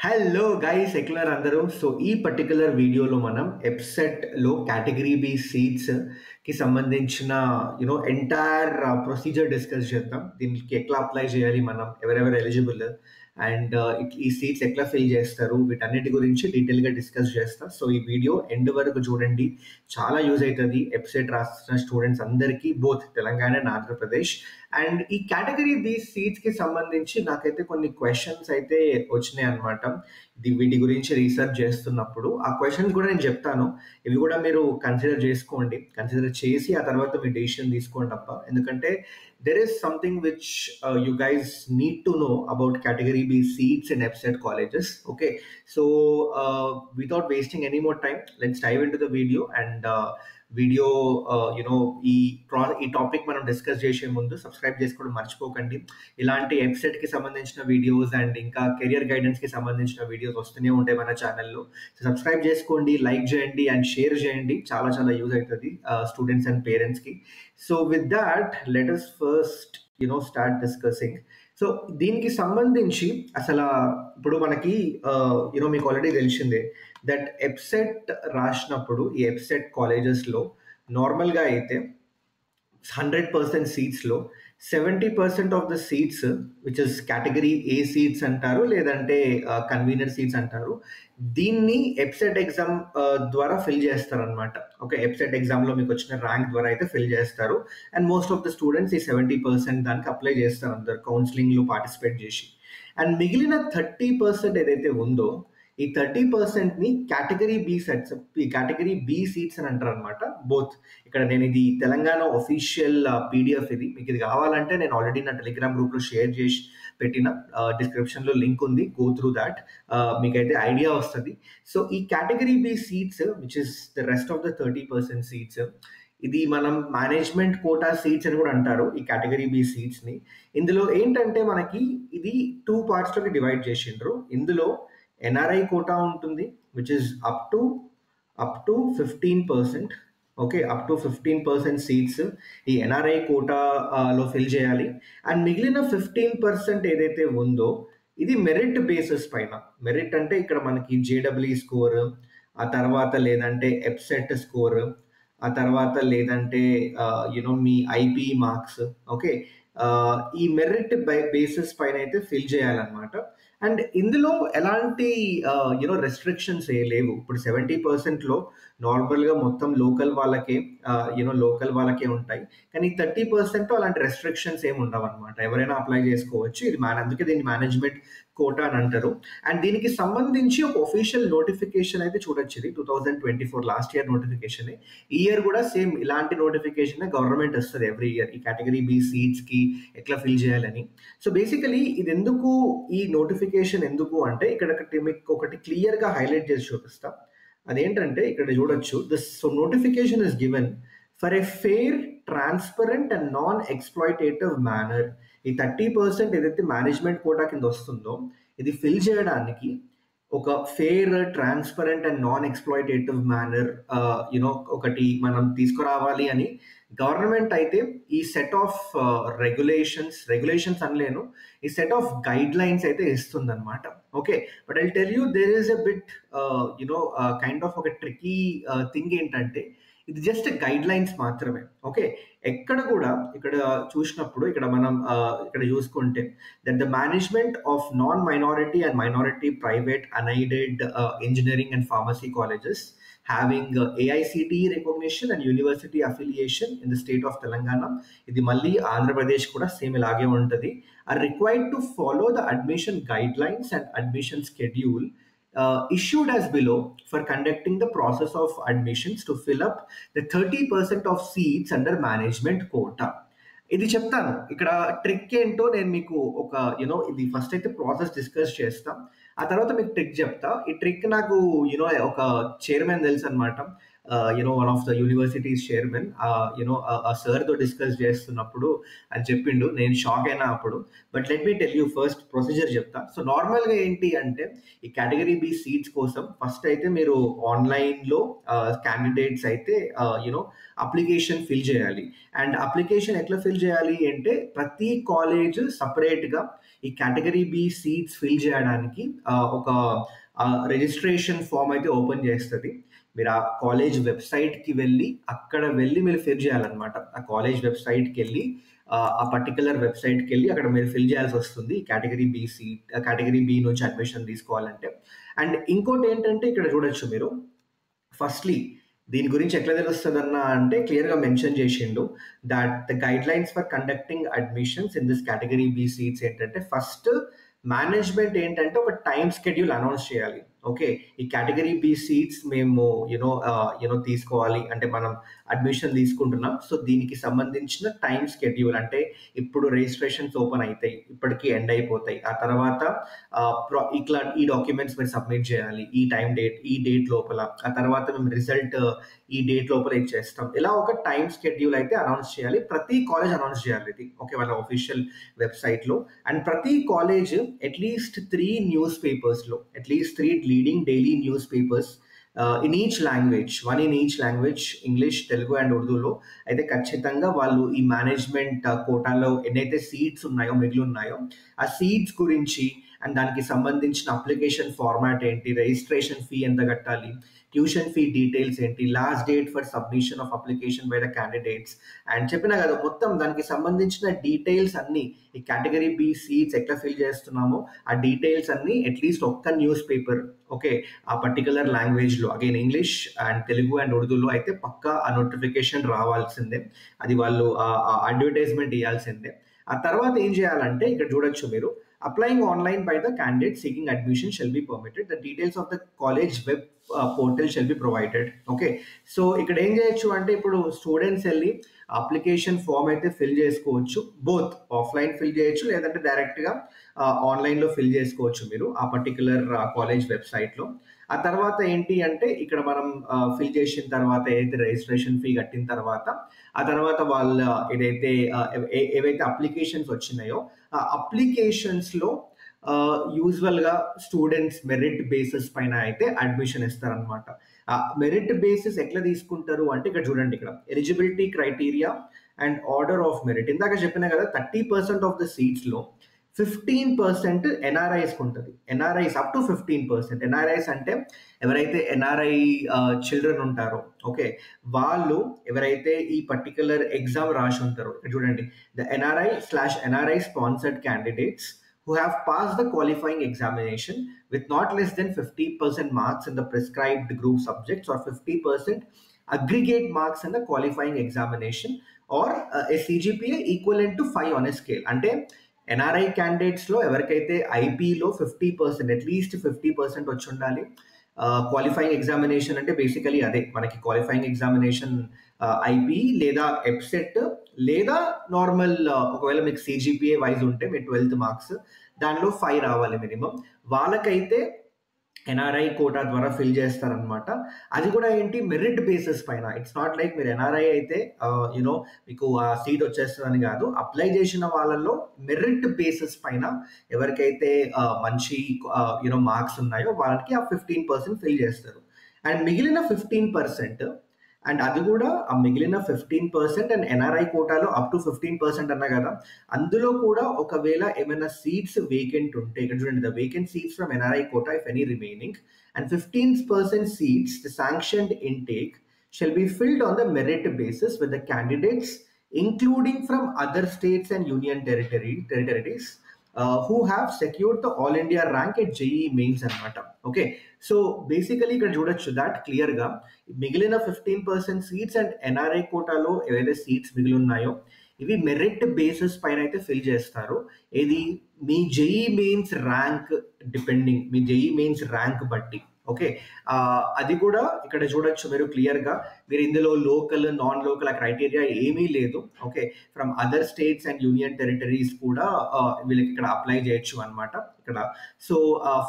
Hello guys ఎక్లర్ అందరూ. So ఈ particular వీడియోలో మనం ఎప్సెట్లో కేటగిరీ బి సీట్స్కి సంబంధించిన ఎంటైర్ ప్రొసీజర్ డిస్కస్ చేద్దాం. దీనికి ఎట్లా అప్లై చేయాలి, మనం ఎవరెవరు ఎలిజిబుల్, అండ్ ఈ సీట్స్ ఎట్లా ఫిల్ చేస్తారు, వీటన్నిటి గురించి డీటెయిల్గా డిస్కస్ చేస్తా. సో ఈ వీడియో ఎండ్ వరకు చూడండి, చాలా యూజ్ అవుతుంది ఎప్సెట్ రాస్తున్న స్టూడెంట్స్ అందరికీ, both Telangana and Andhra Pradesh. And ఈ కేటగిరీ బి సీట్స్కి సంబంధించి నాకైతే కొన్ని క్వశ్చన్స్ అయితే వచ్చినాయి అనమాట. వీటి గురించి రీసెర్చ్ చేస్తున్నప్పుడు ఆ క్వశ్చన్స్ కూడా నేను చెప్తాను. ఇవి కూడా మీరు కన్సిడర్ చేసుకోండి, కన్సిడర్ చేసి ఆ తర్వాత మీ డెసిషన్ తీసుకోండి తప్ప. ఎందుకంటే there is something which you guys need to know about category B seats in EPSET colleges. Okay, so without wasting any more time, let's dive into the video. And video ఈ topic మనం discuss చేసే ముందు subscribe చేసుకోవడం మర్చిపోకండి. ఇలాంటి ఎప్సెట్కి సంబంధించిన videos and ఇంకా career గైడెన్స్కి సంబంధించిన వీడియోస్ వస్తూనే ఉంటాయి మన ఛానల్లో. సో సబ్స్క్రైబ్ చేసుకోండి, లైక్ చేయండి అండ్ షేర్ చేయండి, చాలా చాలా యూజ్ అవుతుంది స్టూడెంట్స్ అండ్ పేరెంట్స్కి. So with that let us first start discussing. So దీనికి సంబంధించి అసలు ఇప్పుడు మనకి మీకు ఆల్రెడీ తెలిసిందే దట్ ఎప్సెట్ రాసినప్పుడు ఈ ఎప్సెట్ కాలేజెస్లో నార్మల్గా అయితే 100% సీట్స్లో 70% of the seats which is category A seats అంటారు, లేదంటే కన్వీనర్ సీట్స్ అంటారు. దీన్ని ఎప్సెట్ ఎగ్జామ్ ద్వారా ఫిల్ చేస్తారు అనమాట. ఓకే, ఎప్సెట్ ఎగ్జామ్లో మీకు వచ్చిన ర్యాంక్ ద్వారా అయితే ఫిల్ చేస్తారు. And most of the students ఈ 70% దానికి అప్లై చేస్తారు, అందరు కౌన్సిలింగ్లో పార్టిసిపేట్ చేసి. అండ్ మిగిలిన 30% ఏదైతే ఉందో ఈ 30%ని category B seats, category B seats అని అంటారు అనమాట. బోత్ ఇక్కడ నేను ఇది తెలంగాణ ఒఫీషియల్ పీడిఎఫ్, ఇది మీకు ఇది కావాలంటే నేను ఆల్రెడీ నా టెలిగ్రామ్ గ్రూప్లో షేర్ చేసి పెట్టిన, డిస్క్రిప్షన్లో లింక్ ఉంది, గో త్రూ దాట్, మీకైతే ఐడియా వస్తుంది. సో ఈ category B seats which is the rest of the 30% seats, ఇది మనం మేనేజ్మెంట్ కోటా సీట్స్ అని కూడా అంటారు ఈ కేటగిరీ బి సీట్స్ని. ఇందులో ఏంటంటే మనకి ఇది 2 పార్ట్స్లోకి డివైడ్ చేసిండ్రు. ఇందులో ఎన్ఆర్ఐ కోటా ఉంటుంది which is up to 15%. Okay, up to 15% seats ఈ ఎన్ఆర్ఐ కోటాలో ఫిల్ చేయాలి. అండ్ మిగిలిన 15% ఏదైతే ఉందో ఇది మెరిట్ బేసిస్ పైన. మెరిట్ అంటే ఇక్కడ మనకి జేడబ్ల్యూ స్కోర్, ఆ తర్వాత లేదంటే ఎప్సెట్ స్కోర్, ఆ తర్వాత లేదంటే మీ ఐపీ మార్క్స్. ఓకే, ఈ మెరిట్ బేసిస్ పైన అయితే ఫిల్ చేయాలన్నమాట. అండ్ ఇందులో ఎలాంటి రెస్ట్రిక్షన్స్ ఏ లేవు. ఇప్పుడు 70%లో నార్మల్గా మొత్తం లోకల్ వాళ్ళకే లోకల్ వాళ్ళకే ఉంటాయి. కానీ 30% అలాంటి రెస్ట్రిక్షన్స్ ఏమి ఉండవు అనమాట, ఎవరైనా అప్లై చేసుకోవచ్చు. ఇది అందుకే దీన్ని మేనేజ్మెంట్ కోటా అని అంటారు. అండ్ దీనికి సంబంధించి ఒక ఒఫీషియల్ నోటిఫికేషన్ అయితే చూడొచ్చు. ఇది 2024 లాస్ట్ ఇయర్ నోటిఫికేషన్. ఈ ఇయర్ కూడా సేమ్ ఇలాంటి నోటిఫికేషన్ గవర్నమెంట్ వస్తుంది ఎవ్రీ ఇయర్, ఈ కేటగిరీ బి సీట్స్కి ఎట్లా ఫిల్ చేయాలని. సో బేసికలీ ఇది ఎందుకు, ఈ నోటిఫికేషన్ ఎందుకు అంటే ఇక్కడ మీకు ఒకటి క్లియర్గా హైలైట్ చేసి చూపిస్తా. అదేంటంటే ఇక్కడ చూడొచ్చు, this notification is given for a fair, transparent and non exploitative manner. ఈ 30% ఏదైతే మేనేజ్మెంట్ కోటా కింద వస్తుందో ఇది ఫిల్ చేయడానికి ఒక fair, transparent and non exploitative manner ఒకటి మనం తీసుకురావాలి అని గవర్నమెంట్ అయితే ఈ సెట్ ఆఫ్ రెగ్యులేషన్స్ అనలేను, ఈ సెట్ ఆఫ్ గైడ్ లైన్స్ అయితే ఇస్తుంది అనమాట. Okay, but I tell you there is a bit kind of ఒక ట్రికీ థింగ్. ఏంటంటే ఇది జస్ట్ గైడ్ లైన్స్ మాత్రమే. ఓకే, ఎక్కడ కూడా ఇక్కడ చూసినప్పుడు ఇక్కడ మనం ఇక్కడ చూసుకుంటే that the management of non minority and minority private unaided engineering and pharmacy colleges having AICTE recognition and university affiliation in the state of Telangana, ఇది మళ్ళీ ఆంధ్రప్రదేశ్ కూడా సేమ్ ఇలాగే ఉంటుంది, are required to follow the admission guidelines and admission schedule issued as below for conducting the process of admissions to fill up the 30% of seats under management quota. ఇది చెప్తాను, ఇక్కడ trick ఏంటో నేను మీకు ఒక ఇది ఫస్ట్ అయితే ప్రాసెస్ డిస్కస్ చేస్తాం, ఆ తర్వాత మీకు ట్రిక్ చెప్తా. ఈ ట్రిక్ నాకు ఒక చైర్మన్ తెలుసు అనమాట, one of the universities chairman. ఆ సార్తో డిస్కస్ చేస్తున్నప్పుడు అని చెప్పిండు, నేను షాక్ అయినా అప్పుడు. But let me tell you first procedure చెప్తా. సో నార్మల్గా ఏంటి అంటే ఈ కేటగిరీ బి సీట్స్ కోసం ఫస్ట్ అయితే మీరు ఆన్లైన్లో క్యాండిడేట్స్ అయితే అప్లికేషన్ ఫిల్ చేయాలి. అండ్ అప్లికేషన్ ఎట్లా ఫిల్ చేయాలి అంటే ప్రతి కాలేజ్ సపరేట్గా ఈ కేటగిరీ బి సీట్స్ ఫిల్ చేయడానికి ఒక రిజిస్ట్రేషన్ ఫామ్ అయితే ఓపెన్ చేస్తుంది. మీరు ఆ కాలేజ్ వెబ్సైట్కి వెళ్ళి అక్కడ వెళ్ళి మీరు ఫిల్ చేయాలన్నమాట. ఆ కాలేజ్ వెబ్సైట్కి వెళ్ళి ఆ పర్టికులర్ వెబ్సైట్కి వెళ్ళి అక్కడ మీరు ఫిల్ చేయాల్సి వస్తుంది category B seat, category B నుంచి అడ్మిషన్ తీసుకోవాలంటే. అండ్ ఇంకోటి ఏంటంటే ఇక్కడ చూడొచ్చు మీరు, ఫస్ట్లీ దీని గురించి ఎట్లా తెలుస్తుందన్నా అంటే క్లియర్గా మెన్షన్ చేసిండు that the guidelines for conducting admissions in this category B seats ఏంటంటే, ఫస్ట్ మేనేజ్మెంట్ ఏంటంటే ఒక టైం స్కెడ్యూల్ అనౌన్స్ చేయాలి. ఓకే, ఈ కేటగిరీ బి సీట్స్ మేము యూనో తీసుకోవాలి అంటే మనం అడ్మిషన్ తీసుకుంటున్నాం. సో దీనికి సంబంధించిన టైం స్కెడ్యూల్ అంటే ఇప్పుడు రిజిస్ట్రేషన్స్ ఓపెన్ అవుతాయి, ఇప్పటికీ ఎండ్ అయిపోతాయి, ఆ తర్వాత ఇట్లా ఈ డాక్యుమెంట్స్ మీరు సబ్మిట్ చేయాలి ఈ డేట్ లోపల, ఆ తర్వాత మేము రిజల్ట్ ఈ డేట్ లోపల ఇచ్చేస్తాం. ఇలా ఒక టైం స్కెడ్యూల్ అయితే అనౌన్స్ చేయాలి. ప్రతి కాలేజ్ అనౌన్స్ చేయాలి ఇది, ఓకే, వాళ్ళ ఆఫీషియల్ వెబ్సైట్లో. అండ్ ప్రతి కాలేజ్ అట్లీస్ట్ 3 న్యూస్ పేపర్స్లో, at least 3 leading daily newspapers in each language, 1 in each language, English, Telugu and ఉర్దూలో అయితే ఖచ్చితంగా వాళ్ళు ఈ మేనేజ్మెంట్ కోటాలో ఎన్నైతే సీట్స్ ఉన్నాయో మిగిలి ఉన్నాయో ఆ సీట్స్ గురించి అండ్ దానికి సంబంధించిన అప్లికేషన్ ఫార్మాట్ ఏంటి, రిజిస్ట్రేషన్ ఫీ ఎంత కట్టాలి, ట్యూషన్ ఫీ డీటెయిల్స్ ఏంటి, last date for submission of application by the candidates and చెప్పినా కదా మొత్తం దానికి సంబంధించిన డీటెయిల్స్ అన్ని, ఈ కేటగిరీ బి సీట్స్ ఎట్లా ఫిల్ చేస్తున్నామో ఆ డీటెయిల్స్ అన్ని అట్లీస్ట్ ఒక్క న్యూస్ పేపర్, ఓకే, ఆ పర్టికులర్ లాంగ్వేజ్లో, again English and Telugu and ఉర్దూలో అయితే పక్కా ఆ నోటిఫికేషన్ రావాల్సిందే, అది వాళ్ళు అడ్వర్టైజ్మెంట్ ఇవ్వాల్సిందే. ఆ తర్వాత ఏం చేయాలంటే ఇక్కడ చూడొచ్చు మీరు, applying online by the candidate seeking admission shall be permitted, the details of the college web portal shall be provided. Okay, so ఇక్కడ ఏం చేయొచ్చు అంటే ఇప్పుడు స్టూడెంట్స్ వెళ్ళి అప్లికేషన్ ఫామ్ అయితే ఫిల్ చేసుకోవచ్చు, బోత్ ఆఫ్లైన్ ఫిల్ చేయొచ్చు లేదంటే డైరెక్ట్గా ఆన్లైన్లో ఫిల్ చేసుకోవచ్చు మీరు ఆ పర్టికులర్ కాలేజ్ వెబ్సైట్లో. ఆ తర్వాత ఏంటి అంటే ఇక్కడ మనం ఫిల్ చేసిన తర్వాత ఏదైతే రిజిస్ట్రేషన్ ఫీ కట్టిన తర్వాత ఆ తర్వాత వాళ్ళ ఏదైతే ఏవైతే అప్లికేషన్స్ వచ్చినాయో ఆ అప్లికేషన్స్లో యూజువల్గా స్టూడెంట్స్ మెరిట్ బేసిస్ పైన అయితే అడ్మిషన్ ఇస్తారనమాట. ఆ మెరిట్ బేసిస్ ఎట్లా తీసుకుంటారు అంటే ఇక్కడ చూడండి, ఇక్కడ eligibility criteria and order of merit. ఇందాక చెప్పినా కదా 30% ఆఫ్ ద సీట్స్లో 15% ఎన్ఆర్ఐస్ ఉంటుంది. NRIs up to 15%. ఎన్ఆర్ఐస్ అంటే ఎవరైతే ఎన్ఆర్ఐ చిల్డ్రన్ ఉంటారో, ఓకే, వాళ్ళు ఎవరైతే ఈ పర్టికులర్ ఎగ్జామ్ రాసి ఉంటారో, చూడండి, the NRI NRI sponsored candidates who have passed the qualifying examination with not less than 50% marks in the prescribed group subjects or 50% aggregate marks in the qualifying examination or a CGPA equivalent to 5 on a scale. అంటే NRI క్యాండిడేట్స్లో ఎవరికైతే ఐపీలో 50%, at least 50% వచ్చి ఉండాలి. Qualifying examination అంటే basically అదే మనకి qualifying examination IP లేదా ఎప్సెట్ లేదా normal, ఒకవేళ మీకు సిజిపిఏ వైజ్ ఉంటే మీ 12th మార్క్స్ దానిలో 5 రావాలి మినిమం. వాళ్ళకైతే ఎన్ఆర్ఐ కోటా ద్వారా ఫిల్ చేస్తారనమాట. అది కూడా ఏంటి, మెరిట్ బేసిస్ పైన. ఇట్స్ నాట్ లైక్ మీరు ఎన్ఆర్ఐ అయితే యూనో మీకు ఆ సీట్ వచ్చేస్తుందని కాదు, అప్లై చేసిన వాళ్ళల్లో మెరిట్ బేసిస్ పైన ఎవరికైతే మంచి యూనో మార్క్స్ ఉన్నాయో వాళ్ళకి ఆ 15% ఫిల్ చేస్తారు. అండ్ మిగిలిన 15%, అండ్ అది కూడా ఆ మిగిలిన 15% అండ్ ఎన్ఆర్ఐ కోటాలో అప్ టు 15% అన్నా కదా, అందులో కూడా ఒకవేళ ఏమైనా సీట్స్ వేకెంట్ ఉంటే ఇక్కడ చూడండి, the vacant seats from NRI quota if any remaining and 15% seats the sanctioned intake shall be filled on the merit basis with the candidates including from other states and union territories who have secured the all India rank at JEE mains అనమాట. Okay, so basically ఇక్కడ చూడొచ్చు that క్లియర్గా మిగిలిన 15% seats and NRI కోటాలో ఏవైతే seats మిగిలి ఉన్నాయో ఇవి మెరిట్ బేసిస్ పైన అయితే ఫిల్ చేస్తారు. ఇది మీ జేఈ మెయిన్స్ ర్యాంక్ డిపెండింగ్, మీ జేఈ మెయిన్స్ ర్యాంక్ బట్టి. ఓకే, అది కూడా ఇక్కడ చూడొచ్చు మీరు క్లియర్గా. మీరు ఇందులో లోకల్ నాన్ లోకల్ ఆ క్రైటీరియా ఏమీ లేదు. Okay, from other states and union territories కూడా వీళ్ళకి ఇక్కడ అప్లై చేయొచ్చు అనమాట ఇక్కడ. So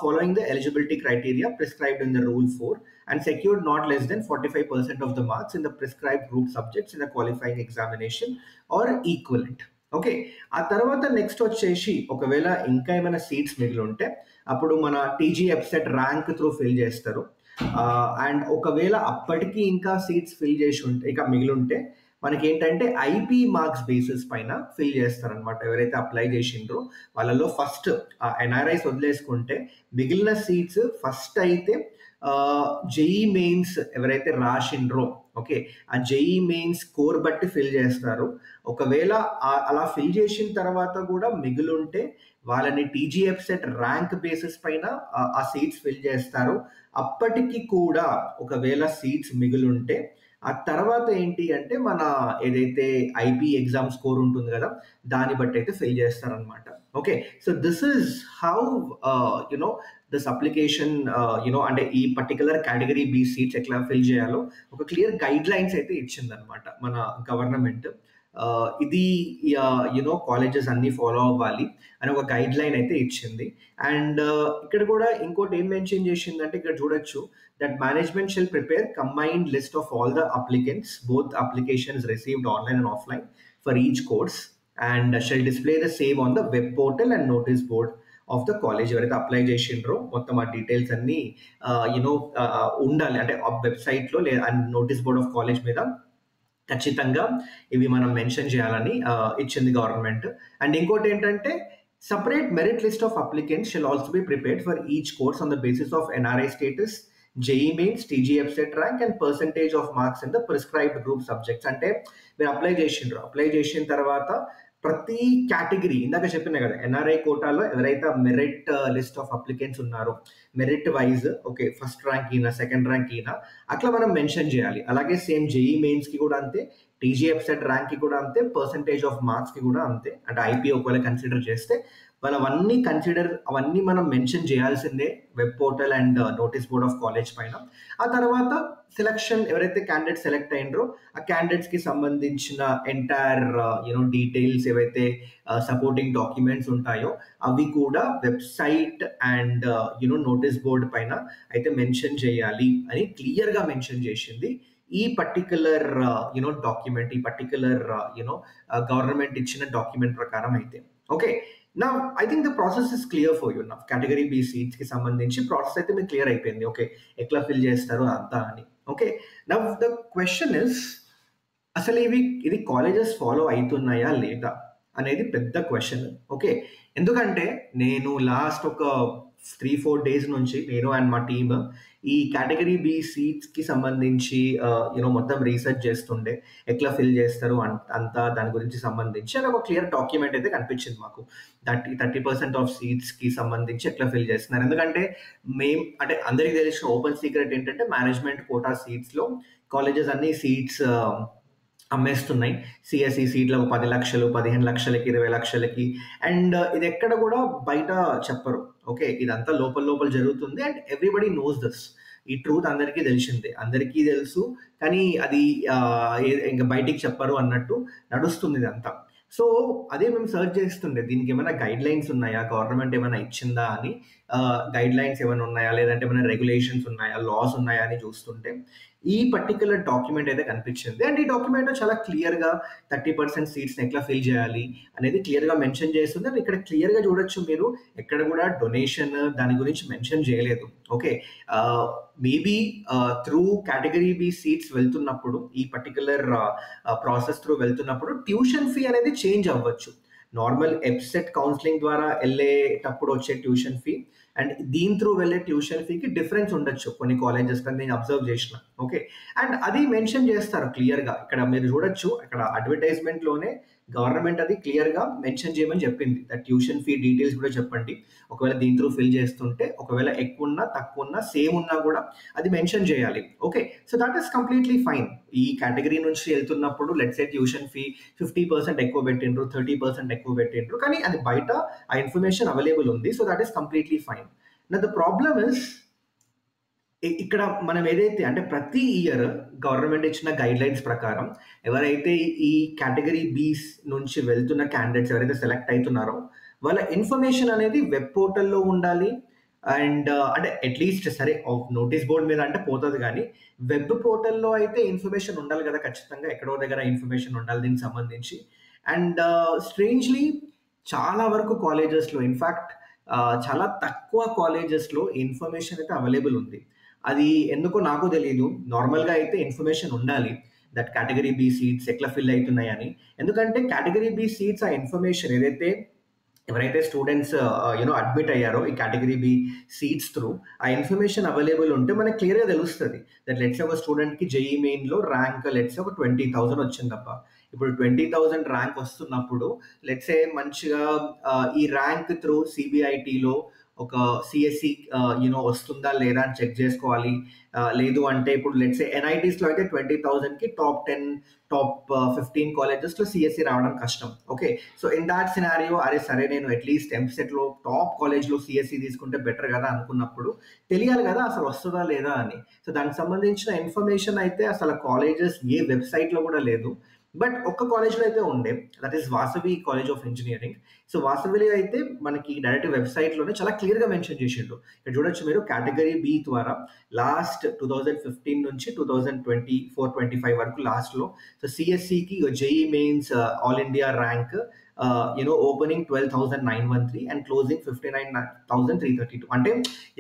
following the eligibility criteria prescribed in the rule 4 and secured not less than 45% of the marks in the prescribed group subjects in the qualifying examination or equivalent. Okay, ఆ తర్వాత next వచ్చేసి ఒకవేళ ఇంకా ఏమైనా seats మిగిలి ఉంటే అప్పుడు మన TG EAPCET rank through fill చేస్తారు. అండ్ ఒకవేళ అప్పటికి ఇంకా సీట్స్ ఫిల్ చేసి ఉంటే ఇక మిగిలి ఉంటే మనకేంటంటే ఐపీ మార్క్స్ బేసిస్ పైన ఫిల్ చేస్తారనమాట. ఎవరైతే అప్లై చేసిండ్రో వాళ్ళలో ఫస్ట్ ఎన్ఆర్ఐస్ వదిలేసుకుంటే మిగిలిన సీట్స్ ఫస్ట్ అయితే జేఈ మెయిన్స్ ఎవరైతే రాసిండ్రో ఓకే, ఆ జేఈ మెయిన్స్ స్కోర్ బట్టి ఫిల్ చేస్తారు. ఒకవేళ అలా ఫిల్ చేసిన తర్వాత కూడా మిగులుంటే వాళ్ళని టీజీఎఫ్ సెట్ ర్యాంక్ బేసిస్ పైన ఆ సీట్స్ ఫిల్ చేస్తారు. అప్పటికి కూడా ఒకవేళ సీట్స్ మిగులుంటే ఆ తర్వాత ఏంటి అంటే మన ఏదైతే ఐపీ ఎగ్జామ్ స్కోర్ ఉంటుంది కదా దాన్ని బట్టి అయితే ఫిల్ చేస్తారనమాట. Okay, so this is how you know this application అంటే ఈ పర్టికులర్ కేటగిరీ బి సీట్స్ ఎట్లా ఫిల్ చేయాలో ఒక క్లియర్ గైడ్ లైన్స్ అయితే ఇచ్చిందనమాట మన గవర్నమెంట్. ఇది కాలేజెస్ అన్ని ఫాలో అవ్వాలి అని ఒక గైడ్ లైన్ అయితే ఇచ్చింది. అండ్ ఇక్కడ కూడా ఇంకోటి ఏం మెన్షన్ చేసిందంటే ఇక్కడ చూడొచ్చు that management shall prepare combined list of all the applicants, both applications received online and offline for each course, and shall display the same on the web portal and notice board of the college. ఎవరైతే apply చేసిండ్రో మొత్తం ఆ details అన్ని ఉండాలి అంటే ఆ వెబ్సైట్లో లేదా notice board of college మీద ఖచ్చితంగా ఇవి మనం మెన్షన్ చేయాలని ఇచ్చింది గవర్నమెంట్. అండ్ ఇంకోటి ఏంటంటే separate merit list of applicants shall also be prepared for each course on the basis of NRI status, JEE means, TGF set rank and percentage of marks in the prescribed group subjects. అంటే మీరు apply చేసిన తర్వాత ప్రతి category ఇందాక చెప్పినా కదా NRI కోటాలో ఎవరైతే మెరిట్ లిస్ట్ ఆఫ్ అప్లికెంట్స్ ఉన్నారో merit wise okay first rank ఈయన సెకండ్ ర్యాంక్ ఈయన అట్లా మనం మెన్షన్ చేయాలి. అలాగే సేమ్ జేఈ మెయిన్స్ కి కూడా అంతే, టీజీఎఫ్ సెట్ ర్యాంక్ కి కూడా అంతే, పర్సంటేజ్ ఆఫ్ మార్క్స్ కి కూడా అంతే. అంటే ఐపీ ఒకవేళ కన్సిడర్ చేస్తే వాళ్ళు అవన్నీ మనం మెన్షన్ చేయాల్సిందే web portal and notice board of college పైన. ఆ తర్వాత సెలక్షన్ ఎవరైతే క్యాండిడేట్ సెలెక్ట్ అయినరో ఆ క్యాండిడేట్స్ కి సంబంధించిన ఎంటైర్ డీటెయిల్స్ ఏవైతే సపోర్టింగ్ డాక్యుమెంట్స్ ఉంటాయో అవి కూడా వెబ్సైట్ అండ్ నోటీస్ బోర్డ్ పైన అయితే మెన్షన్ చేయాలి అని క్లియర్ గా మెన్షన్ చేసింది ఈ పర్టికులర్ డాక్యుమెంట్, ఈ పర్టికులర్ గవర్నమెంట్ ఇచ్చిన డాక్యుమెంట్ ప్రకారం అయితే. ఓకే, నా I think the process is clear for you. నా కేటగిరీ బి సీట్స్ కి సంబంధించి ప్రాసెస్ అయితే మీకు క్లియర్ అయిపోయింది. ఓకే, ఎట్లా ఫిల్ చేస్తారు అంతా అని. ఓకే, నా ద క్వశ్చన్ ఇస్ అసలు ఇది కాలేజెస్ ఫాలో అవుతున్నాయా లేదా అనేది పెద్ద క్వశ్చన్. ఓకే, ఎందుకంటే నేను లాస్ట్ ఒక 3-4 డేస్ నుంచి నేను అండ్ మా టీమ్ ఈ కేటగిరీ బి సీట్స్ కి సంబంధించి మొత్తం రీసెర్చ్ చేస్తుండే ఎట్లా ఫిల్ చేస్తారు అంతా దాని గురించి సంబంధించి అని ఒక క్లియర్ డాక్యుమెంట్ అయితే కనిపించింది మాకు. 30% ఆఫ్ సీట్స్ కి సంబంధించి ఎట్లా ఫిల్ చేస్తున్నారు. ఎందుకంటే అంటే అందరికీ తెలిసిన ఓపెన్ సీక్రెట్ ఏంటంటే మేనేజ్మెంట్ కోటా సీట్స్ లో కాలేజెస్ అన్ని సీట్స్ అమ్మేస్తున్నాయి. సిఎస్ఈ సీట్లు 10 లక్షలు, 15 లక్షలకి, 20 లక్షలకి. అండ్ ఇది ఎక్కడ కూడా బయట చెప్పరు. ఓకే, ఇదంతా లోపల జరుగుతుంది అండ్ ఎవ్రీబడి నోస్ దిస్. ఈ ట్రూత్ అందరికీ తెలుసు, కానీ అది ఇంకా బయటికి చెప్పరు అన్నట్టు నడుస్తుంది ఇదంతా. సో అదే మేము సర్చ్ చేస్తుండే దీనికి ఏమైనా గైడ్ లైన్స్ ఉన్నాయా, గవర్నమెంట్ ఏమైనా ఇచ్చిందా అని, గైడ్ లైన్స్ ఏమైనా ఉన్నాయా లేదంటే ఏమైనా రెగ్యులేషన్స్ ఉన్నాయా, లాస్ ఉన్నాయా అని చూస్తుంటే ఈ పర్టికులర్ డాక్యుమెంట్ అయితే కనిపించింది. అండ్ ఈ డాక్యుమెంట్ చాలా క్లియర్గా 30% సీట్స్ని ఎట్లా ఫిల్ చేయాలి అనేది క్లియర్గా మెన్షన్ చేస్తుంది. అండ్ ఇక్కడ క్లియర్గా చూడొచ్చు మీరు ఎక్కడ కూడా డొనేషన్ దాని గురించి మెన్షన్ చేయలేదు. Okay, maybe through category B seats వెళ్తున్నప్పుడు ఈ పర్టికులర్ ప్రాసెస్ త్రూ వెళ్తున్నప్పుడు ట్యూషన్ ఫీ అనేది చేంజ్ అవ్వచ్చు. నార్మల్ ఎప్సెట్ కౌన్సిలింగ్ ద్వారా వెళ్ళేటప్పుడు వచ్చే ట్యూషన్ ఫీ అండ్ దీని త్రూ వెళ్ళే ట్యూషన్ ఫీకి డిఫరెన్స్ ఉండొచ్చు కొన్ని కాలేజెస్ కానీ నేను అబ్జర్వ్ చేసిన. ఓకే, అండ్ అది మెన్షన్ చేస్తారు క్లియర్గా. ఇక్కడ మీరు చూడొచ్చు, అక్కడ అడ్వర్టైజ్మెంట్ లోనే గవర్నమెంట్ అది క్లియర్గా మెన్షన్ చేయమని చెప్పింది. ట్యూషన్ ఫీ డీటెయిల్స్ కూడా చెప్పండి, ఒకవేళ దీని త్రూ ఫిల్ చేస్తుంటే ఒకవేళ ఎక్కువ ఉన్నా తక్కువ ఉన్నా సేమ్ ఉన్నా కూడా అది మెన్షన్ చేయాలి. Okay, so that is completely fine. ఈ కేటగిరీ నుంచి వెళ్తున్నప్పుడు లెట్స్ సే ట్యూషన్ ఫీ 50% ఎక్కువ పెట్టిండ్రు, 30% ఎక్కువ పెట్టిండ్రు, కానీ అది బయట ఆ ఇన్ఫర్మేషన్ అవైలబుల్ ఉంది. So that is completely fine. నా ద ప్రాబ్లమ్ ఇస్ ఇక్కడ మనం ఏదైతే అంటే ప్రతి ఇయర్ గవర్నమెంట్ ఇచ్చిన గైడ్ లైన్స్ ప్రకారం ఎవరైతే ఈ కేటగిరీ బీస్ నుంచి వెళ్తున్న క్యాండిడేట్స్ ఎవరైతే సెలెక్ట్ అవుతున్నారో వాళ్ళ ఇన్ఫర్మేషన్ అనేది వెబ్ పోర్టల్లో ఉండాలి. అండ్ అంటే అట్లీస్ట్ సరే నోటీస్ బోర్డ్ మీద అంటే పోతుంది, కానీ వెబ్ పోర్టల్లో అయితే ఇన్ఫర్మేషన్ ఉండాలి కదా ఖచ్చితంగా, ఎక్కడో దగ్గర ఇన్ఫర్మేషన్ ఉండాలి దీనికి సంబంధించి. అండ్ స్ట్రేంజ్లీ చాలా వరకు కాలేజెస్లో ఇన్ఫ్యాక్ట్ చాలా తక్కువ కాలేజెస్లో ఇన్ఫర్మేషన్ అయితే అవైలబుల్ ఉంది. అది ఎందుకో నాకు తెలియదు. నార్మల్గా అయితే ఇన్ఫర్మేషన్ ఉండాలి, దట్ కేటగిరీ బి సీట్స్ ఎట్లా ఫిల్ అవుతున్నాయని. ఎందుకంటే కేటగిరీ బి సీట్స్ ఆ ఇన్ఫర్మేషన్ ఏదైతే ఎవరైతే స్టూడెంట్స్ అడ్మిట్ అయ్యారో ఈ కేటగిరీ బి సీట్స్ త్రూ ఆ ఇన్ఫర్మేషన్ అవైలబుల్ ఉంటే మనకి క్లియర్గా తెలుస్తుంది దట్ లెట్స్ ఒక స్టూడెంట్కి జేఈ మెయిన్లో ర్యాంక్ లెట్స్ ఒక 20,000 వచ్చిందప్ప. ఇప్పుడు 20,000 ర్యాంక్ వస్తున్నప్పుడు లెట్సే మంచిగా ఈ ర్యాంక్ త్రూ సిబిఐటిలో ఒక సిఎస్సి వస్తుందా లేదా అని చెక్ చేసుకోవాలి. లేదు అంటే ఇప్పుడు లెట్సే ఎన్ఐటీస్లో అయితే 20,000కి టాప్ 10 టాప్ 15 కాలేజెస్లో సిఎస్సి రావడం కష్టం. Okay, so in that scenario అరే సరే నేను అట్లీస్ట్ ఎంసెట్లో టాప్ కాలేజ్లో సిఎస్సి తీసుకుంటే బెటర్ కదా అనుకున్నప్పుడు తెలియాలి కదా అసలు వస్తుందా లేదా అని. సో దానికి సంబంధించిన ఇన్ఫర్మేషన్ అయితే అసలు కాలేజెస్ ఏ వెబ్సైట్లో కూడా లేదు. బట్ ఒక్క కాలేజ్లో అయితే ఉండే, that is Vasavi college of engineering. So వాసవిలో అయితే మనకి డైరెక్ట్ వెబ్సైట్లోనే చాలా క్లియర్గా మెన్షన్ చేసిండు. ఇక్కడ చూడొచ్చు మీరు కేటగిరీ బి ద్వారా లాస్ట్ 2015 నుంచి 2024-25 వరకు లాస్ట్లో సో సిఎస్సికి JEE mains all India rank opening 12,913 and closing 59,332. అంటే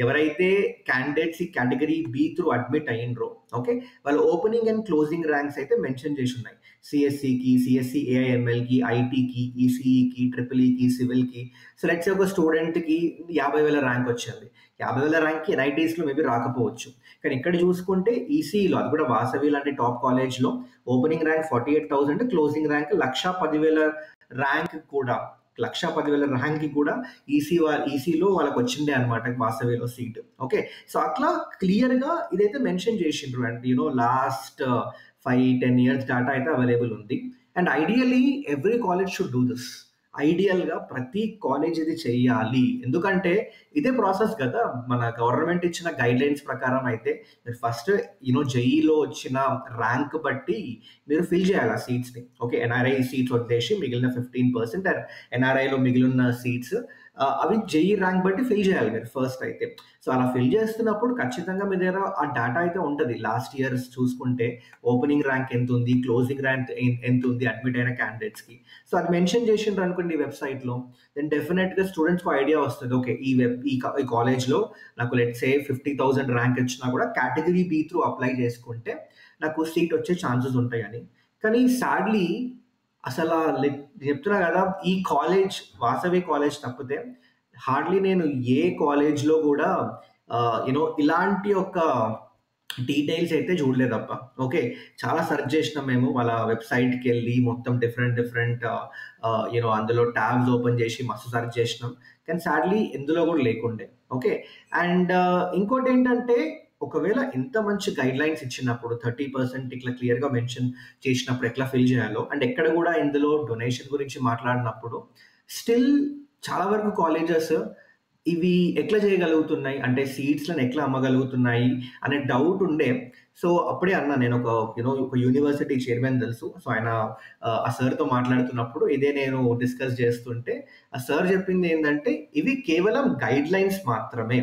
ఎవరైతే క్యాండిడేట్స్ ఈ కేటగిరీ బి త్రూ అడ్మిట్ అయ్యిండ్రో ఓకే వాళ్ళు ఓపెనింగ్ అండ్ క్లోజింగ్ ర్యాంక్స్ అయితే మెన్షన్ చేసి ఉన్నాయి. సిఎస్సికి, సిఎస్సి ఏఐఎంఎల్కి, ఐటీకి, ఈసీఈకి, ట్రిపుల్ఈకి, సివిల్కి. సో లెట్స్ ఒక స్టూడెంట్కి 50,000 ర్యాంక్ వచ్చింది. 50,000 ర్యాంక్కి ఎన్ఐటీస్లో మేబీ రాకపోవచ్చు. కానీ ఇక్కడ చూసుకుంటే ఈసీఈలో అది కూడా వాసవి లాంటి టాప్ కాలేజ్లో opening rank 48,000, closing rank 1,10,000 rank కూడా 1,10,000 ర్యాంక్కి కూడా ఈసీలో వాళ్ళకి వచ్చిండే అనమాట వాసవిలో సీట్. ఓకే, సో అట్లా క్లియర్గా ఇదైతే మెన్షన్ చేసిండ్రు. అండ్ లాస్ట్ 5-10 ఇయర్స్ డేటా అయితే అవైలబుల్ ఉంది. And ideally every college should do this. ఐడియల్గా ప్రతి కాలేజ్ ఇది చెయ్యాలి. ఎందుకంటే ఇదే ప్రాసెస్ కదా, మన గవర్నమెంట్ ఇచ్చిన గైడ్ లైన్స్ ప్రకారం అయితే మీరు ఫస్ట్ జేఈలో వచ్చిన ర్యాంక్ బట్టి మీరు ఫిల్ చేయాలి ఆ సీట్స్ని. ఓకే, ఎన్ఆర్ఐ సీట్స్ వదిలేసి మిగిలిన 15% ఎన్ఆర్ఐలో మిగిలిన సీట్స్ అవి జేఈ ర్యాంక్ బట్టి ఫిల్ చేయాలి మీరు ఫస్ట్ అయితే. సో అలా ఫిల్ చేస్తున్నప్పుడు ఖచ్చితంగా మీ దగ్గర ఆ డేటా అయితే ఉంటుంది. లాస్ట్ ఇయర్స్ చూసుకుంటే ఓపెనింగ్ ర్యాంక్ ఎంత ఉంది, క్లోజింగ్ ర్యాంక్ ఎంత ఉంది అడ్మిట్ అయిన క్యాండిడేట్స్కి. సో అది మెన్షన్ చేసిండ్రు అనుకోండి ఈ వెబ్సైట్లో, దెన్ డెఫినెట్గా స్టూడెంట్స్కి ఐడియా వస్తుంది. ఓకే, ఈ కాలేజ్లో నాకు లెట్స్ సే 50,000 ర్యాంక్ వచ్చినా కూడా కేటగిరీ బి త్రూ అప్లై చేసుకుంటే నాకు సీట్ వచ్చే ఛాన్సెస్ ఉంటాయని. కానీ సాడ్లీ అసలు చెప్తున్నా కదా, ఈ కాలేజ్ వాసవి కాలేజ్ తప్పితే హార్డ్లీ నేను ఏ కాలేజ్లో కూడా ఇలాంటి ఒక డీటెయిల్స్ అయితే చూడలేదప్ప. ఓకే, చాలా సెర్చ్ చేసినాం మేము వాళ్ళ వెబ్సైట్కి వెళ్ళి మొత్తం డిఫరెంట్ అందులో ట్యాబ్స్ ఓపెన్ చేసి మస్తు సెర్చ్ చేసినాం. కానీ సాడ్లీ ఎందులో కూడా లేకుండే. ఓకే, అండ్ ఇంకోటి ఏంటంటే ఒకవేళ ఇంత మంచి గైడ్ లైన్స్ ఇచ్చినప్పుడు 30% ఇట్లా క్లియర్గా మెన్షన్ చేసినప్పుడు ఎట్లా ఫిల్ చేయాలో, అండ్ ఎక్కడ కూడా ఇందులో డొనేషన్ గురించి మాట్లాడినప్పుడు స్టిల్ చాలా వరకు కాలేజెస్ ఇవి ఎట్లా చేయగలుగుతున్నాయి అంటే సీట్స్లను ఎట్లా అమ్మగలుగుతున్నాయి అనే డౌట్ ఉండే. సో అప్పుడే అన్నా నేను ఒక యూనివర్సిటీ చైర్మన్ తెలుసు. సో ఆయన ఆ సార్తో మాట్లాడుతున్నప్పుడు ఇదే నేను డిస్కస్ చేస్తుంటే ఆ సార్ చెప్పింది ఏంటంటే ఇవి కేవలం గైడ్ లైన్స్ మాత్రమే.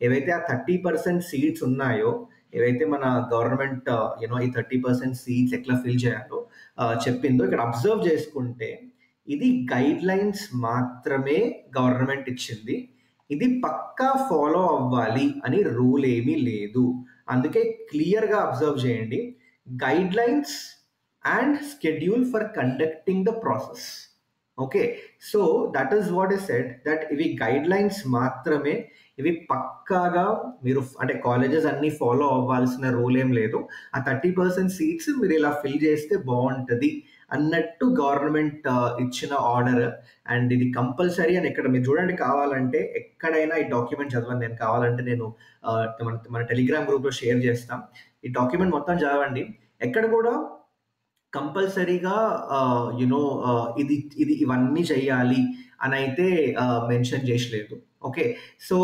ఏవైతే ఆ 30% సీట్స్ ఉన్నాయో, ఏవైతే మన గవర్నమెంట్ ఈ 30% సీట్స్ ఎట్లా ఫిల్ చేయాలో చెప్పిందో ఇక్కడ అబ్జర్వ్ చేసుకుంటే ఇది గైడ్ లైన్స్ మాత్రమే గవర్నమెంట్ ఇచ్చింది. ఇది పక్కా ఫాలో అవ్వాలి అని రూల్ ఏమీ లేదు. అందుకే క్లియర్గా అబ్జర్వ్ చేయండి, guide lines and schedule for conducting the process. Okay, so that is what is said that ఇవి గైడ్ లైన్స్ మాత్రమే. ఇవి పక్కాగా మీరు అంటే కాలేజెస్ అన్ని ఫాలో అవ్వాల్సిన రూల్ ఏం లేదు. ఆ 30% సీట్స్ మీరు ఇలా ఫిల్ చేస్తే బాగుంటుంది అన్నట్టు గవర్నమెంట్ ఇచ్చిన ఆర్డర్. అండ్ ఇది కంపల్సరీ అని ఇక్కడ మీరు చూడండి, కావాలంటే ఎక్కడైనా ఈ డాక్యుమెంట్ చదవండి. నేను కావాలంటే నేను మన టెలిగ్రామ్ గ్రూప్లో షేర్ చేస్తాం. ఈ డాక్యుమెంట్ మొత్తం చదవండి. ఎక్కడ కూడా కంపల్సరీగా ఇది ఇవన్నీ చెయ్యాలి అని అయితే మెన్షన్ చేసలేదు. Okay, so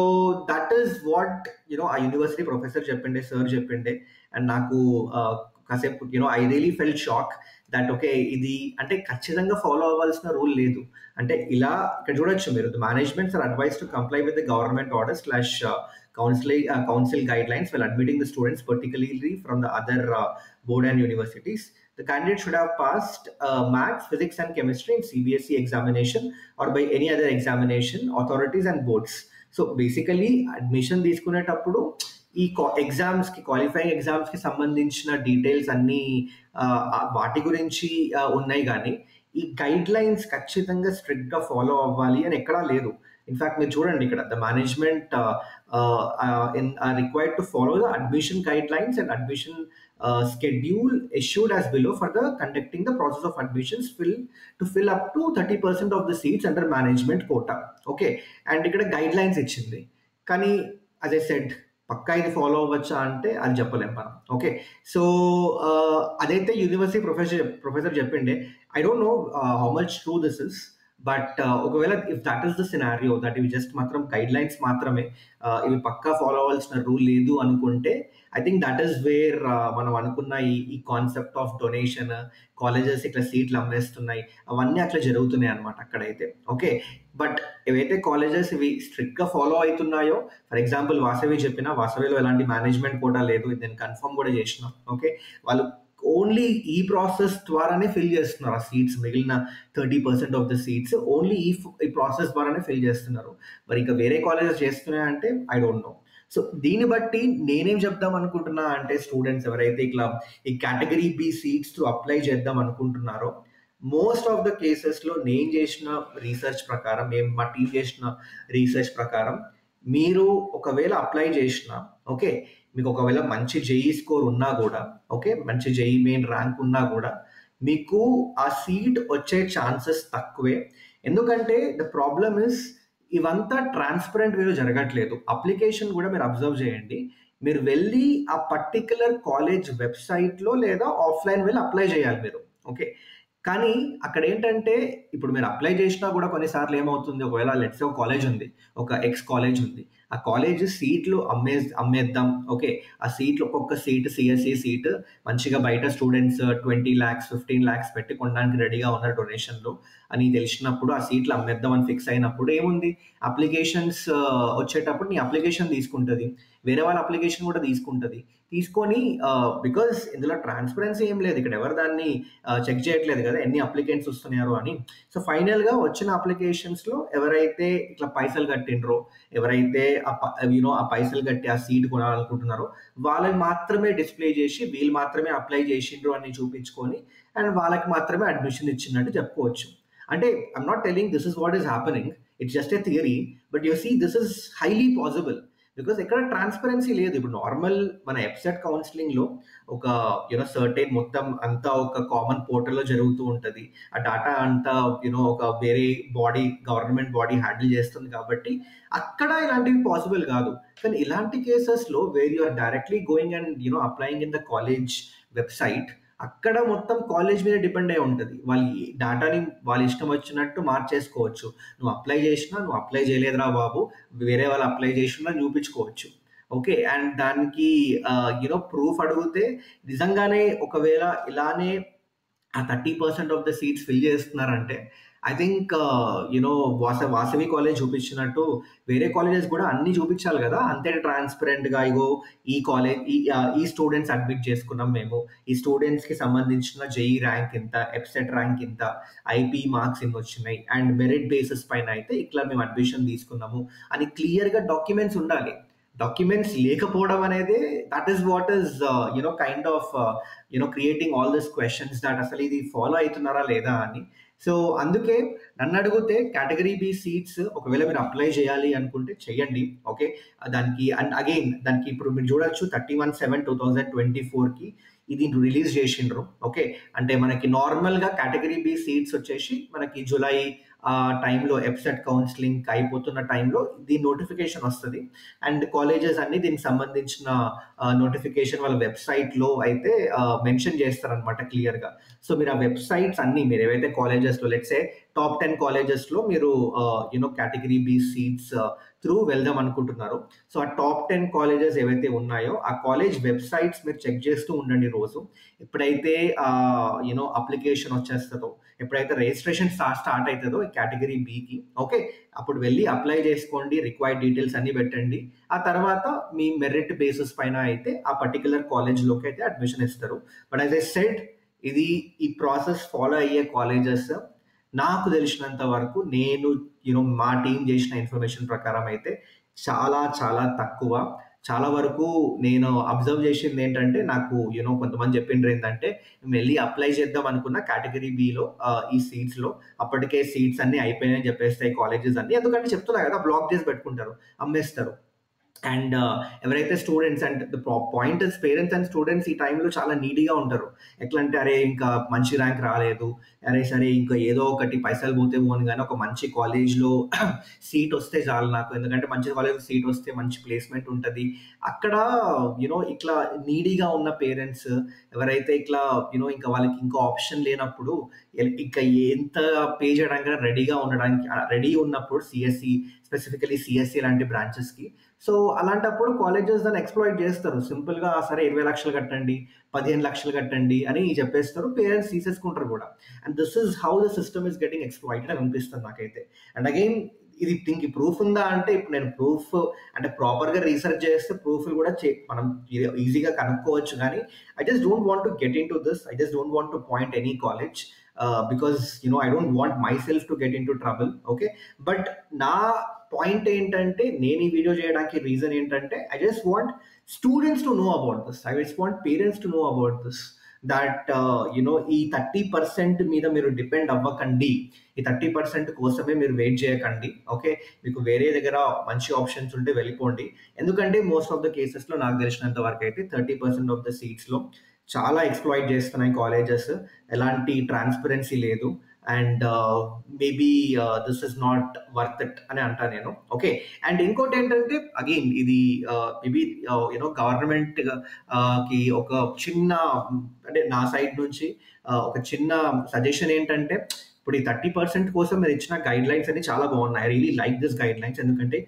that is what ఆ యూనివర్సిటీ ప్రొఫెసర్ చెప్పిండే, సార్ చెప్పిండే. అండ్ నాకు కాసేపు I really felt shock that okay ఇది అంటే ఖచ్చితంగా ఫాలో అవ్వాల్సిన రూల్ లేదు. అంటే ఇలా ఇక్కడ చూడొచ్చు మీరు, the managements are advise to comply with the government order / council guidelines while admitting the students, particularly from the other board and universities. The candidate should have passed maths, physics and chemistry in CBSE examination or by any other examination authorities and boards. So basically admission తీసుకునేటప్పుడు ఈ ఎగ్జామ్స్కి qualifying ఎగ్జామ్స్కి సంబంధించిన details అన్నీ వాటి గురించి ఉన్నాయి కానీ ఈ గైడ్ లైన్స్ ఖచ్చితంగా స్ట్రిక్ట్గా ఫాలో అవ్వాలి అని ఎక్కడా లేదు. ఇన్ఫాక్ట్ మీరు చూడండి ఇక్కడ the management required to follow the admission guide lines and admission schedule issued as below for the conducting the process of admissions to fill up to 30% of the seats under management quota. Okay, and ఇక్కడ guide lines ఇచ్చింది కానీ as I said పక్కా ఇది follow అవ్వచ్చా అంటే అది చెప్పలేం మనం. Okay, so అదైతే university professor చెప్పిండే. I don't know how much true this is, but ఒకవేళ if that is the scenario that ఇవి జస్ట్ మాత్రం గైడ్ లైన్స్ మాత్రమే, ఇవి పక్కా ఫాలో అవ్వాల్సిన రూల్ లేదు అనుకుంటే I think that is where మనం అనుకున్న ఈ కాన్సెప్ట్ ఆఫ్ డొనేషన్, కాలేజెస్ ఇట్లా సీట్లు అమ్మేస్తున్నాయి, అవన్నీ అట్లా జరుగుతున్నాయి అనమాట అక్కడైతే. ఓకే, బట్ ఏవైతే కాలేజెస్ ఇవి స్ట్రిక్ట్గా ఫాలో అవుతున్నాయో, ఫర్ ఎగ్జాంపుల్ వాసవి చెప్పిన, వాసవిలో ఎలాంటి మేనేజ్మెంట్ కూడా లేదు, నేను కన్ఫర్మ్ కూడా చేసిన. ఓకే, వాళ్ళు ఓన్లీ ఈ ప్రాసెస్ ద్వారానే ఫిల్ చేస్తున్నారు ఆ సీట్స్, మిగిలిన 30% ఆఫ్ ద సీట్స్ ఓన్లీ ఈ ప్రాసెస్ ద్వారానే ఫిల్ చేస్తున్నారు. మరి ఇంకా వేరే కాలేజెస్ చేస్తున్నాయంటే ఐ డోంట్ నో. సో దీన్ని బట్టి నేనేం చెప్దాం అనుకుంటున్నా అంటే, స్టూడెంట్స్ ఎవరైతే ఇట్లా ఈ category B seats to apply చేద్దాం అనుకుంటున్నారో, మోస్ట్ ఆఫ్ ద కేసెస్లో నేను చేసిన రీసెర్చ్ ప్రకారం, మా టీం చేసిన రీసెర్చ్ ప్రకారం, మీరు ఒకవేళ అప్లై చేసిన, ఓకే, మీకు ఒకవేళ మంచి జేఈ స్కోర్ ఉన్నా కూడా, ఓకే, మంచి జేఈ మెయిన్ ర్యాంక్ ఉన్నా కూడా మీకు ఆ సీట్ వచ్చే ఛాన్సెస్ తక్కువే. ఎందుకంటే ద ప్రాబ్లమ్ ఇస్ ఇవంతా ట్రాన్స్పరెంట్ వేలో జరగట్లేదు. అప్లికేషన్ కూడా మీరు అబ్జర్వ్ చేయండి, మీరు వెళ్ళి ఆ పర్టికులర్ కాలేజ్ వెబ్సైట్లో లేదా ఆఫ్లైన్ వెళ్ళి అప్లై చేయాలి మీరు. ఓకే, కానీ అక్కడ ఏంటంటే ఇప్పుడు మీరు అప్లై చేసినా కూడా కొన్నిసార్లు ఏమవుతుంది, ఒకవేళ లెట్స్ ఒక కాలేజ్ ఉంది, ఒక ఎక్స్ కాలేజ్ ఉంది, ఆ కాలేజ్ సీట్లు అమ్మేద్దాం. ఓకే, ఆ సీట్లు ఒక్కొక్క సీట్ సిఎస్సి సీట్ మంచిగా బయట స్టూడెంట్స్ 20 lakhs 15 lakhs పెట్టి కొనడానికి రెడీగా ఉన్నారు డొనేషన్లో అని తెలిసినప్పుడు, ఆ సీట్లు అమ్మేద్దాం అని ఫిక్స్ అయినప్పుడు ఏముంది, అప్లికేషన్స్ వచ్చేటప్పుడు నీ అప్లికేషన్ తీసుకుంటుంది, వేరే వాళ్ళ అప్లికేషన్ కూడా తీసుకొని బికాస్ ఇందులో ట్రాన్స్పరెన్సీ ఏం లేదు, ఇక్కడ ఎవరు దాన్ని చెక్ చేయట్లేదు కదా ఎన్ని అప్లికెంట్స్ వస్తున్నారు అని. సో ఫైనల్గా వచ్చిన అప్లికేషన్స్లో ఎవరైతే ఇట్లా పైసలు కట్టిండ్రో, ఎవరైతే ఆ పైసలు కట్టి ఆ సీట్ కొనాలనుకుంటున్నారో వాళ్ళని మాత్రమే డిస్ప్లే చేసి వీళ్ళు మాత్రమే అప్లై చేసిండ్రు అని చూపించుకొని అండ్ వాళ్ళకి మాత్రమే అడ్మిషన్ ఇచ్చినట్టు చెప్పుకోవచ్చు. అంటే I'm not telling this is what is happening, it's just a theory, but you see this is highly possible because ఎక్కడ ట్రాన్స్పరెన్సీ లేదు. ఇప్పుడు నార్మల్ మన ఎప్సెట్ కౌన్సిలింగ్లో ఒక సర్టెన్ మొత్తం అంతా ఒక కామన్ పోర్టల్లో జరుగుతూ ఉంటుంది, ఆ డేటా అంతా ఒక వేరే బాడీ, గవర్నమెంట్ బాడీ హ్యాండిల్ చేస్తుంది కాబట్టి అక్కడ ఇలాంటివి పాసిబుల్ కాదు. కానీ ఇలాంటి కేసెస్లో where you are directly going and applying in the college website, అక్కడ మొత్తం కాలేజ్ మీద డిపెండ్ అయి ఉంటుంది. వాళ్ళ డేటాని వాళ్ళ ఇష్టం వచ్చినట్టు మార్చేసుకోవచ్చు. నువ్వు అప్లై చేసినా, నువ్వు అప్లై చేయలేదురా బాబు, వేరే వాళ్ళు అప్లై చేసినా చూపించుకోవచ్చు. ఓకే, అండ్ దానికి ప్రూఫ్ అడిగితే నిజంగానే ఒకవేళ ఇలానే ఆ 30% ఆఫ్ ద సీట్స్ ఫిల్ చేస్తున్నారంటే ఐ థింక్ వాసవి కాలేజ్ చూపించినట్టు వేరే కాలేజెస్ కూడా అన్ని చూపించాలి కదా, అంతే ట్రాన్స్పరెంట్గా. ఇగో ఈ కాలేజ్ ఈ స్టూడెంట్స్ అడ్మిట్ చేసుకున్నాం మేము, ఈ స్టూడెంట్స్కి సంబంధించిన జేఈ ర్యాంక్ ఇంత, ఎప్సెట్ ర్యాంక్ ఇంత, ఐపీ మార్క్స్ ఇన్ని వచ్చినాయి అండ్ మెరిట్ బేసిస్ పైన అయితే ఇట్లా మేము అడ్మిషన్ తీసుకున్నాము అని క్లియర్గా డాక్యుమెంట్స్ ఉండాలి. డాక్యుమెంట్స్ లేకపోవడం అనేది that is what is kind of creating all this questions that అసలు ఇది ఫాలో అవుతున్నారా లేదా అని. సో అందుకే నన్ను అడిగితే కేటగిరీ బి సీట్స్ ఒకవేళ మీరు అప్లై చేయాలి అనుకుంటే చెయ్యండి. ఓకే, దానికి అండ్ అగైన్ దానికి ఇప్పుడు మీరు చూడొచ్చు 31/7/2024కి ఇది రిలీజ్ చేసిండ్రు. ఓకే, అంటే మనకి నార్మల్గా కేటగిరీ బి సీట్స్ వచ్చేసి మనకి జూలై టైంలో ఎప్సెట్ కౌన్సిలింగ్ అయిపోతున్న టైంలో దీని నోటిఫికేషన్ వస్తుంది అండ్ కాలేజెస్ అన్ని దీనికి సంబంధించిన నోటిఫికేషన్ వాళ్ళ వెబ్సైట్లో అయితే మెన్షన్ చేస్తారనమాట క్లియర్గా. సో మీరు ఆ వెబ్సైట్స్ అన్ని మీరు ఏవైతే కాలేజెస్లో లెట్సే టాప్ 10 కాలేజెస్లో మీరు కేటగిరీ బి సీట్స్ త్రూ వెళ్దాం అనుకుంటున్నారు. సో ఆ టాప్ 10 కాలేజెస్ ఏవైతే ఉన్నాయో ఆ కాలేజ్ వెబ్సైట్స్ మీరు చెక్ చేస్తూ ఉండండి రోజు. ఎప్పుడైతే అప్లికేషన్ వచ్చేస్తుందో, ఎప్పుడైతే రిజిస్ట్రేషన్ స్టార్ట్ అవుతుందో ఈ కేటగిరీ బికి, ఓకే, అప్పుడు వెళ్ళి అప్లై చేసుకోండి, రిక్వైర్డ్ డీటెయిల్స్ అన్ని పెట్టండి. ఆ తర్వాత మీ మెరిట్ బేసిస్ పైన అయితే ఆ పర్టికులర్ కాలేజ్లోకి అయితే అడ్మిషన్ ఇస్తారు. బట్ యాజ్ ఐ సెడ్, ఇది ఈ ప్రాసెస్ ఫాలో అయ్యే కాలేజెస్ నాకు తెలిసినంత వరకు, నేను మా టీం చేసిన ఇన్ఫర్మేషన్ ప్రకారం అయితే చాలా చాలా తక్కువ. చాలా వరకు నేను అబ్జర్వ్ చేసింది ఏంటంటే, నాకు కొంతమంది చెప్పిండ్రు ఏంటంటే, మేము వెళ్ళి అప్లై చేద్దాం అనుకున్న కేటగిరీ బిలో ఈ సీట్స్లో అప్పటికే సీట్స్ అన్ని అయిపోయినాయని చెప్పేస్తాయి కాలేజెస్ అన్ని. ఎందుకంటే చెప్తున్నా కదా, బ్లాక్ చేసి పెట్టుకుంటారు, అమ్మేస్తారు. అండ్ ఎవరైతే students and the point is, parents and students ఈ టైంలో చాలా నీడీగా ఉంటారు. ఎట్లా అంటే, అరే ఇంకా మంచి ర్యాంక్ రాలేదు, అరే సరే ఇంకా ఏదో ఒకటి పైసలు పోతే పోను కానీ ఒక మంచి కాలేజ్లో సీట్ వస్తే చాలు నాకు, ఎందుకంటే మంచి కాలేజ్ సీట్ వస్తే మంచి ప్లేస్మెంట్ ఉంటుంది. అక్కడ ఇట్లా నీడీగా ఉన్న పేరెంట్స్ ఎవరైతే ఇట్లా ఇంకా వాళ్ళకి ఇంకా ఆప్షన్ లేనప్పుడు ఇంకా ఎంత పే చేయడానికి రెడీగా ఉండడానికి రెడీ ఉన్నప్పుడు, సిఎస్సి స్పెసిఫికలీ సిఎస్సి లాంటి బ్రాంచెస్కి. సో అలాంటప్పుడు కాలేజెస్ దాన్ని ఎక్స్‌ప్లాయిట్ చేస్తారు. సింపుల్‌గా సరే 20,00,000 కట్టండి, 15,00,000 కట్టండి అని చెప్పేస్తారు. పేరెంట్స్ తీసేసుకుంటారు కూడా. And this is how the system is getting exploited అని అనిపిస్తుంది నాకైతే. అండ్ అగైన్ ఇది దీనికి ప్రూఫ్ ఉందా అంటే, ఇప్పుడు నేను ప్రూఫ్ అంటే ప్రాపర్‌గా రీసెర్చ్ చేస్తే ప్రూఫ్‌లు కూడా మనం ఈజీగా కనుక్కోవచ్చు. కానీ I just don't want to get into this. I just don't want to point any college because I don't want my self to get into trouble. Okay, but నా పాయింట్ ఏంటంటే, నేను ఈ వీడియో చేయడానికి రీజన్ ఏంటంటే, I just want students to know about this. I just want parents to know about this, that ఈ 30% మీద మీరు depend అవ్వకండి. ఈ 30% కోసమే మీరు వెయిట్ చేయకండి. ఓకే, మీకు వేరే దగ్గర మంచి ఆప్షన్స్ ఉంటే వెళ్ళిపోండి. ఎందుకంటే మోస్ట్ ఆఫ్ ద కేసెస్లో నాకు తెలిసినంత వరకు అయితే 30% ఆఫ్ ద సీట్స్లో చాలా ఎక్స్‌ప్లాయిట్ చేస్తున్నాయి కాలేజెస్. ఎలాంటి ట్రాన్స్పరెన్సీ లేదు. And maybe this is not worth it అని అంటా నేను. ఓకే, అండ్ ఇంకోటి ఏంటంటే, అగైన్ ఇది మేబీ గవర్నమెంట్ కి ఒక చిన్న, అంటే నా సైడ్ నుంచి ఒక చిన్న సజెషన్ ఏంటంటే, ఇప్పుడు ఈ 30% కోసం మీరు ఇచ్చిన గైడ్ లైన్స్ అన్ని చాలా బాగున్నాయి. I really like this guide lines. ఎందుకంటే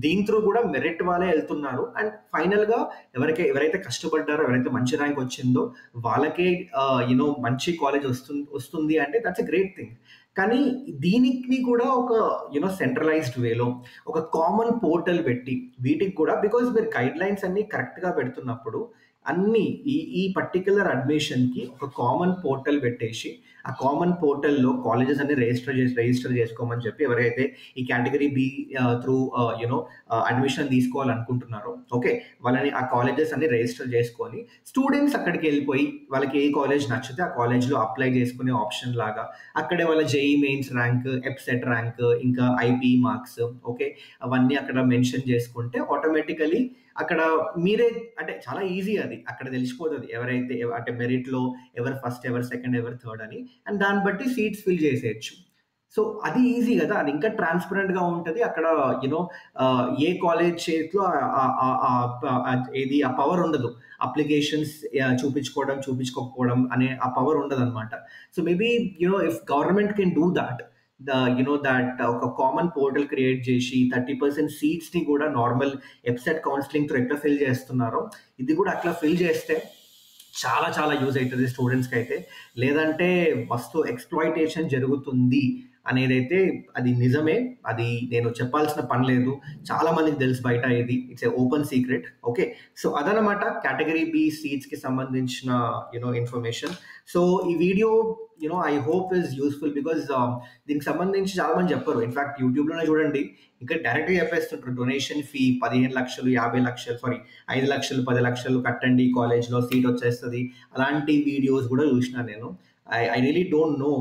దీని త్రూ కూడా మెరిట్ వాళ్ళే వెళ్తున్నారు. అండ్ ఫైనల్ గా ఎవరైతే కష్టపడ్డారో, ఎవరైతే మంచి ర్యాంక్ వచ్చిందో వాళ్ళకే మంచి కాలేజ్ వస్తుంది అంటే దట్స్ ఎ గ్రేట్ థింగ్. కానీ దీనికి కూడా ఒక సెంట్రలైజ్డ్ వేలో ఒక కామన్ పోర్టల్ పెట్టి వీటికి కూడా, బికాజ్ మీరు గైడ్ లైన్స్ అన్ని కరెక్ట్ గా పెడుతున్నప్పుడు అన్ని ఈ పర్టికులర్ అడ్మిషన్ కి ఒక కామన్ పోర్టల్ పెట్టేసి, ఆ కామన్ పోర్టల్లో కాలేజెస్ అన్ని రిజిస్టర్ చేసుకోమని చెప్పి, ఎవరైతే ఈ కేటగిరీ బి త్రూ అడ్మిషన్ తీసుకోవాలనుకుంటున్నారో, ఓకే, వాళ్ళని ఆ కాలేజెస్ అన్ని రిజిస్టర్ చేసుకొని స్టూడెంట్స్ అక్కడికి వెళ్ళిపోయి వాళ్ళకి ఏ కాలేజ్ నచ్చితే ఆ కాలేజ్లో అప్లై చేసుకునే ఆప్షన్ లాగా, అక్కడే వాళ్ళ JEE mains rank, EAPCET rank, ఇంకా ఐపీ మార్క్స్, ఓకే, అవన్నీ అక్కడ మెన్షన్ చేసుకుంటే ఆటోమేటికలీ అక్కడ మీరే, అంటే చాలా ఈజీ అది, అక్కడ తెలిసిపోతుంది ఎవరైతే అంటే మెరిట్లో ఎవరు ఫస్ట్, ఎవరు సెకండ్, ఎవరు థర్డ్ అని. అండ్ దాన్ని బట్టి సీట్స్ ఫిల్ చేసేయచ్చు. సో అది ఈజీ కదా, అది ఇంకా ట్రాన్స్పరెంట్ గా ఉంటుంది. అక్కడ ఏ కాలేజ్ చేతిలో ఏది ఆ పవర్ ఉండదు. అప్లికేషన్స్ చూపించుకోకపోవడం అనే ఆ పవర్ ఉండదు అనమాట. So maybe if government can do that, that ఒక కామన్ పోర్టల్ క్రియేట్ చేసి 30% సీట్స్ ని కూడా నార్మల్ ఎప్సెట్ కౌన్సిలింగ్ తో ఎట్లా ఫిల్ చేస్తున్నారో, ఇది కూడా అట్లా ఫిల్ చేస్తే చాలా చాలా యూజ్ అవుతుంది స్టూడెంట్స్కి అయితే. లేదంటే మస్తు ఎక్స్‌ప్లాయిటేషన్ జరుగుతుంది అనేదైతే అది నిజమే. అది నేను చెప్పాల్సిన పని లేదు. చాలా మందికి తెలుసు బయట ఇది. It's a open secret. Okay, so అదనమాట కేటగిరీ బి సీట్స్‌కి సంబంధించిన ఇన్ఫర్మేషన్. సో ఈ video I hope is useful, because దీనికి సంబంధించి చాలా మంది చెప్పరు. ఇన్ఫాక్ట్ యూట్యూబ్లోనే చూడండి, ఇంకా డైరెక్ట్గా చెప్పేస్తుంటారు డొనేషన్ ఫీ 15,00,000, 50,00,000, సారీ 5,00,000, 10,00,000 కట్టండి, కాలేజ్లో సీట్ వచ్చేస్తుంది. అలాంటి వీడియోస్ కూడా చూసిన నేను. I really don't know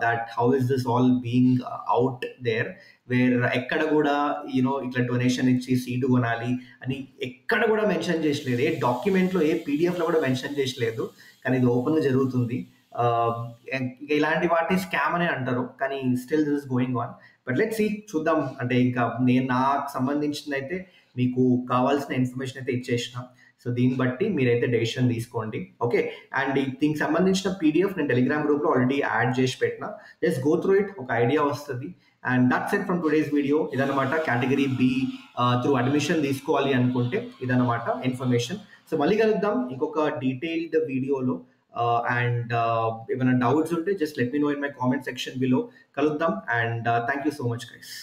that how is this all being out there, where ఎక్కడ కూడా ఇట్లా డొనేషన్ ఇచ్చి సీటు కొనాలి అని ఎక్కడ కూడా మెన్షన్ చేసలేదు. ఏ డాక్యుమెంట్లో, ఏ పీడిఎఫ్లో కూడా మెన్షన్ చేసలేదు. కానీ ఇది ఓపెన్గా జరుగుతుంది. ఇలాంటి వాటి స్కామ్ అని అంటారు, కానీ still this is going on. But let's see, చూద్దాం. అంటే ఇంకా నాకు సంబంధించింది అయితే మీకు కావాల్సిన ఇన్ఫర్మేషన్ అయితే ఇచ్చేసిన. సో దీన్ని బట్టి మీరైతే డెసిషన్ తీసుకోండి. ఓకే, అండ్ దీనికి సంబంధించిన పీడిఎఫ్ నేను టెలిగ్రామ్ గ్రూప్లో ఆల్రెడీ యాడ్ చేసి పెట్టిన. జస్ట్ గో త్రూ ఇట్, ఒక ఐడియా వస్తుంది. And that's it from today's video. ఇదనమాట కేటగిరీ బి త్రూ అడ్మిషన్ తీసుకోవాలి అనుకుంటే ఇదనమాట ఇన్ఫర్మేషన్. సో మళ్ళీ కలుద్దాం ఇంకొక డీటెయిల్డ్ వీడియోలో. అండ్ ఏమైనా డౌట్స్ ఉంటే just let me know in my comment section below. కలుద్దాం. And thank you so much guys.